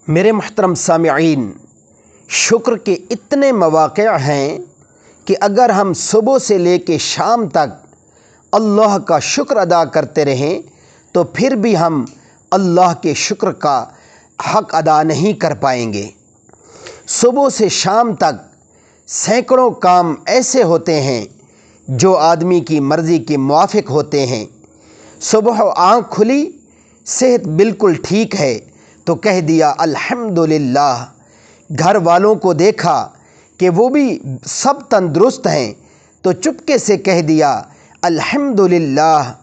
میرے محترم سامعین، شکر کے اتنے مواقع ہیں کہ اگر ہم صبح سے لے کے شام تک اللہ کا شکر ادا کرتے رہیں تو پھر بھی ہم اللہ کے شکر کا حق ادا نہیں کر پائیں گے۔ صبح سے شام تک سینکڑوں کام ایسے ہوتے ہیں جو آدمی کی مرضی کے موافق ہوتے ہیں۔ صبح آنکھ کھلی، صحت بالکل ٹھیک ہے تو کہہ دیا الحمدللہ۔ گھر والوں کو دیکھا کہ وہ بھی سب تندرست ہیں تو چپکے سے کہہ دیا الحمدللہ۔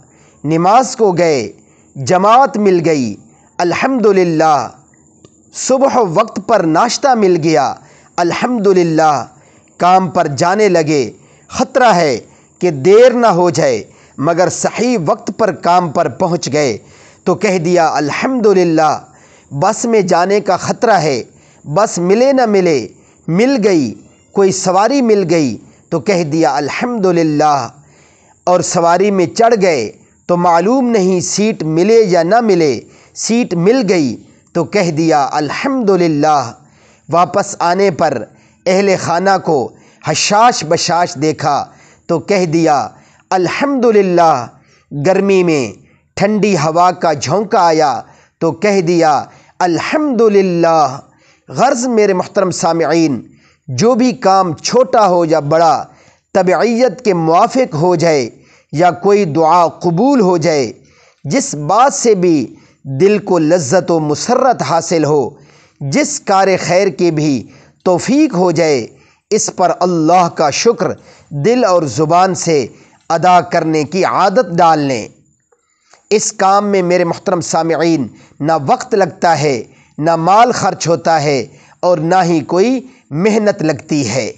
نماز کو گئے، جماعت مل گئی، الحمدللہ۔ صبح وقت پر ناشتہ مل گیا، الحمدللہ۔ کام پر جانے لگے، خطرہ ہے کہ دیر نہ ہو جائے مگر صحیح وقت پر کام پر پہنچ گئے تو کہہ دیا الحمدللہ۔ بس میں جانے کا خطرہ ہے، بس ملے نہ ملے، مل گئی، کوئی سواری مل گئی تو کہہ دیا الحمدللہ۔ اور سواری میں چڑھ گئے تو معلوم نہیں سیٹ ملے یا نہ ملے، سیٹ مل گئی تو کہہ دیا الحمدللہ۔ واپس آنے پر اہل خانہ کو حشاش بشاش دیکھا تو کہہ دیا الحمدللہ۔ گرمی میں ٹھنڈی ہوا کا جھونکا آیا تو کہہ دیا الحمدللہ۔ غرض میرے محترم سامعین، جو بھی کام چھوٹا ہو یا بڑا طبعیت کے موافق ہو جائے یا کوئی دعا قبول ہو جائے، جس بات سے بھی دل کو لذت و مسرت حاصل ہو، جس کار خیر کی بھی توفیق ہو جائے، اس پر اللہ کا شکر دل اور زبان سے ادا کرنے کی عادت ڈال لیں۔ اس کام میں میرے محترم سامعین نہ وقت لگتا ہے، نہ مال خرچ ہوتا ہے اور نہ ہی کوئی محنت لگتی ہے۔